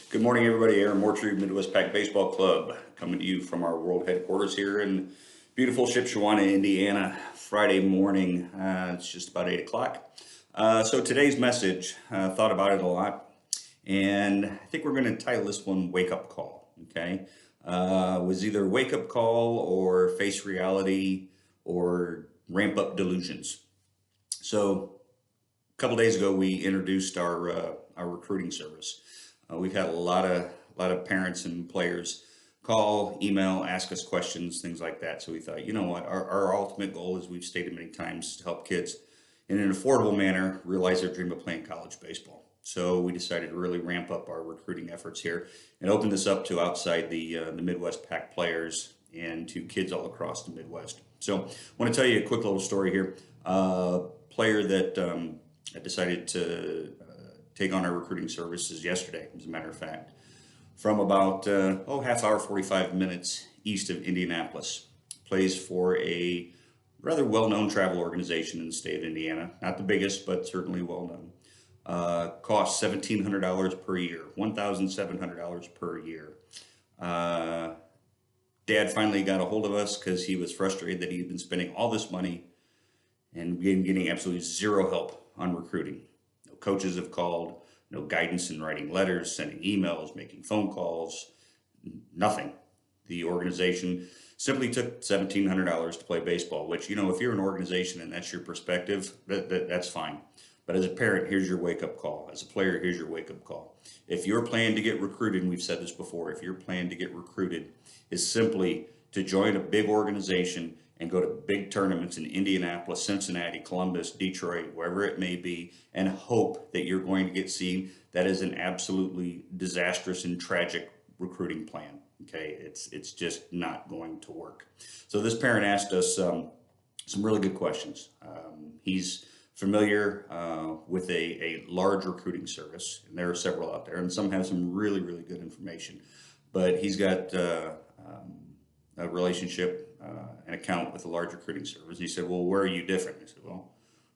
Good morning, everybody. Aaron Mortree, Midwest Pack Baseball Club, coming to you from our world headquarters here in beautiful Shipshewana, Indiana. Friday morning. It's just about 8 o'clock. So today's message, thought about it a lot, and I think we're going to title this one "Wake Up Call." Okay, was either wake up call or face reality or ramp up delusions. So a couple days ago, we introduced our recruiting service. We've had a lot of parents and players call, email, ask us questions, things like that. So we thought, you know what, our ultimate goal, as we've stated many times, is to help kids in an affordable manner realize their dream of playing college baseball. So we decided to really ramp up our recruiting efforts here and open this up to outside the Midwest Pack players and to kids all across the Midwest. So I want to tell you a quick little story here. Player that decided to take on our recruiting services yesterday, as a matter of fact, from about half hour, 45 minutes east of Indianapolis. Plays for a rather well-known travel organization in the state of Indiana. Not the biggest, but certainly well-known. Costs $1,700 per year, $1,700 per year. Dad finally got a hold of us because he was frustrated that he'd been spending all this money and getting absolutely zero help on recruiting. No coaches have called, no guidance in writing letters, sending emails, making phone calls, nothing. The organization simply took $1,700 to play baseball, which, you know, if you're an organization and that's your perspective, that's fine. But as a parent, here's your wake up call. As a player, here's your wake up call. If you're planning to get recruited, and we've said this before, if you're planning to get recruited, is simply to join a big organization and go to big tournaments in Indianapolis, Cincinnati, Columbus, Detroit, wherever it may be, and hope that you're going to get seen. That is an absolutely disastrous and tragic recruiting plan. Okay, it's just not going to work. So this parent asked us some really good questions. He's familiar with a large recruiting service, and there are several out there, and some have some really, really good information. But he's got a relationship, an account with a large recruiting service. He said, "Well, where are you different?" I said, "Well,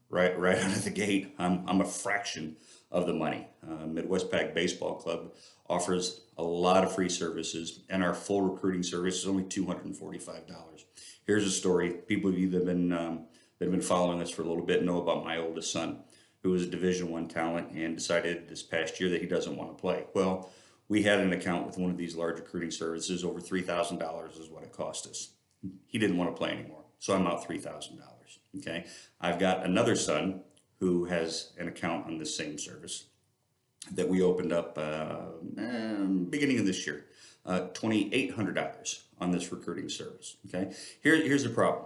right out of the gate, I'm a fraction of the money. Midwest Pack Baseball Club offers a lot of free services, and our full recruiting service is only $245. Here's a story. People who've either been following us for a little bit know about my oldest son, who was a Division I talent and decided this past year that he doesn't want to play. Well, we had an account with one of these large recruiting services. Over $3,000 is what it cost us. He didn't want to play anymore, so I'm out $3,000. Okay, I've got another son who has an account on this same service that we opened up beginning of this year, $2,800 on this recruiting service. Okay, here's the problem: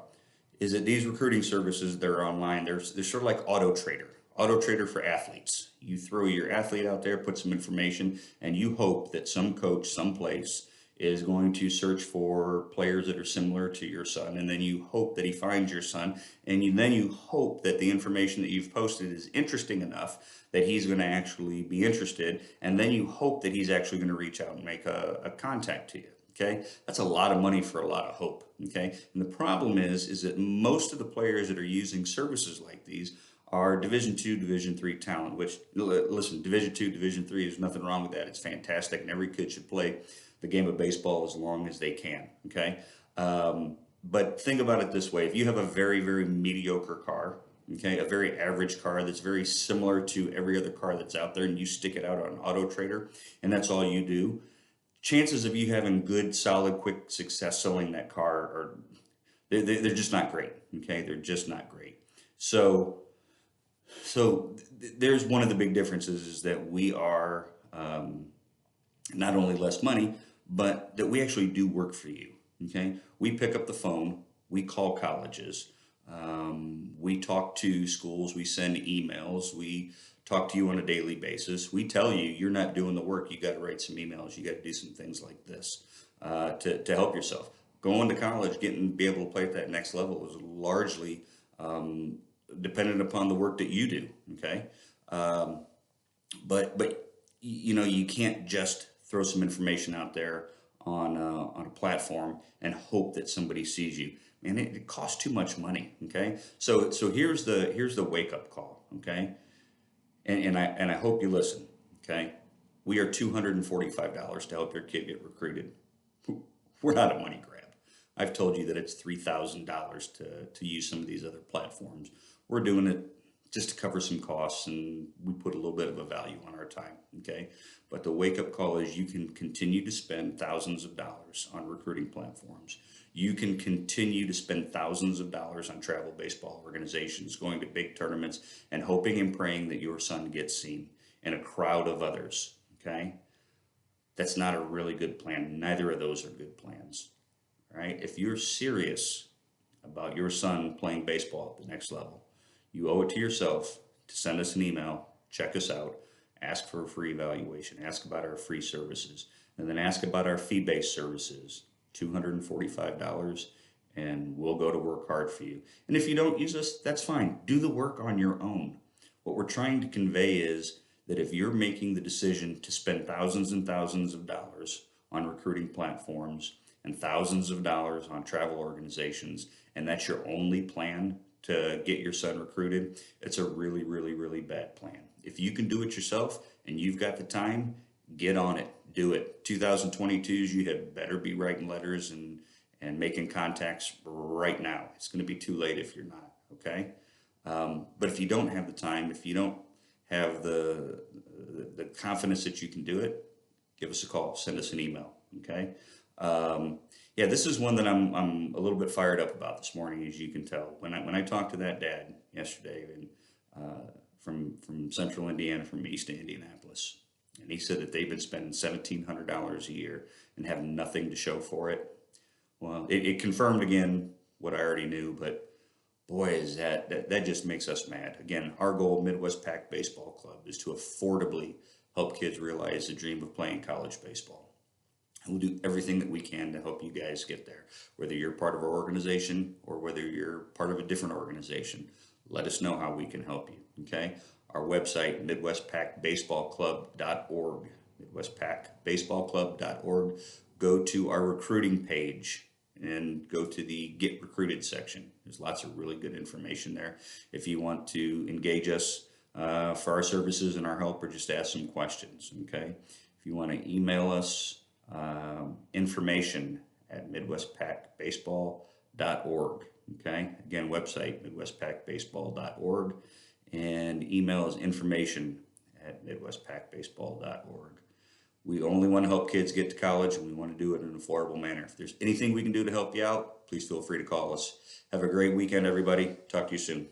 is that these recruiting services that are online, they're sort of like Auto Trader for athletes. You throw your athlete out there, put some information, and you hope that some coach someplace is going to search for players that are similar to your son, and then you hope that he finds your son, and then you hope that the information that you've posted is interesting enough that he's going to actually be interested, and then you hope that he's actually going to reach out and make a contact to you. Okay, that's a lot of money for a lot of hope. Okay, and the problem is that most of the players that are using services like these are Division II, Division III talent. Which, listen, Division II, Division III, there's nothing wrong with that. It's fantastic, and every kid should play the game of baseball as long as they can. Okay, but think about it this way: if you have a very, very mediocre car, okay, a very average car that's very similar to every other car that's out there, and you stick it out on Auto Trader, and that's all you do, chances of you having good, solid, quick success selling that car are they're just not great. Okay, they're just not great. So there's one of the big differences is that we are not only less money, but that we actually do work for you. Okay, we pick up the phone, we call colleges, we talk to schools, we send emails, we talk to you on a daily basis. We tell you you're not doing the work. You got to write some emails. You got to do some things like this to help yourself. Going to college, be able to play at that next level is largely dependent upon the work that you do. Okay, but you know, you can't just throw some information out there on a platform and hope that somebody sees you. And it costs too much money. Okay, so here's the wake up call. Okay, and I hope you listen. Okay, We are $245 to help your kid get recruited. We're not a money grab. I've told you that it's $3,000 to use some of these other platforms. We're doing it just to cover some costs, and we put a little bit of a value on our time, okay? But the wake-up call is you can continue to spend thousands of dollars on recruiting platforms. You can continue to spend thousands of dollars on travel baseball organizations, going to big tournaments, and hoping and praying that your son gets seen in a crowd of others, okay? That's not a really good plan. Neither of those are good plans, all right? If you're serious about your son playing baseball at the next level, you owe it to yourself to send us an email, check us out, ask for a free evaluation, ask about our free services, and then ask about our fee-based services, $245, and we'll go to work hard for you. And if you don't use us, that's fine. Do the work on your own. What we're trying to convey is that if you're making the decision to spend thousands and thousands of dollars on recruiting platforms and thousands of dollars on travel organizations, and that's your only plan to get your son recruited, it's a really, really, really bad plan. If you can do it yourself and you've got the time, get on it, do it. 2022s, you had better be writing letters and making contacts right now. It's going to be too late if you're not, okay? But if you don't have the time, if you don't have the confidence that you can do it, give us a call, send us an email, okay? Yeah, this is one that I'm a little bit fired up about this morning, as you can tell. When I talked to that dad yesterday, and from Central Indiana, from East Indianapolis, and he said that they've been spending $1,700 a year and have nothing to show for it. Well, it confirmed again what I already knew, but boy, is that just makes us mad. Again, our goal, Midwest Pac Baseball Club, is to affordably help kids realize the dream of playing college baseball. And we'll do everything that we can to help you guys get there. Whether you're part of our organization or whether you're part of a different organization, let us know how we can help you, okay? Our website, MidwestPacBaseballClub.org, MidwestPacBaseballClub.org. Go to our recruiting page and go to the Get Recruited section. There's lots of really good information there. If you want to engage us for our services and our help, or just ask some questions, okay? If you want to email us, information at MidwestPacBaseball.org, okay? Again, website, MidwestPacBaseball.org, and email is information at MidwestPacBaseball.org. We only want to help kids get to college, and we want to do it in an affordable manner. If there's anything we can do to help you out, please feel free to call us. Have a great weekend, everybody. Talk to you soon.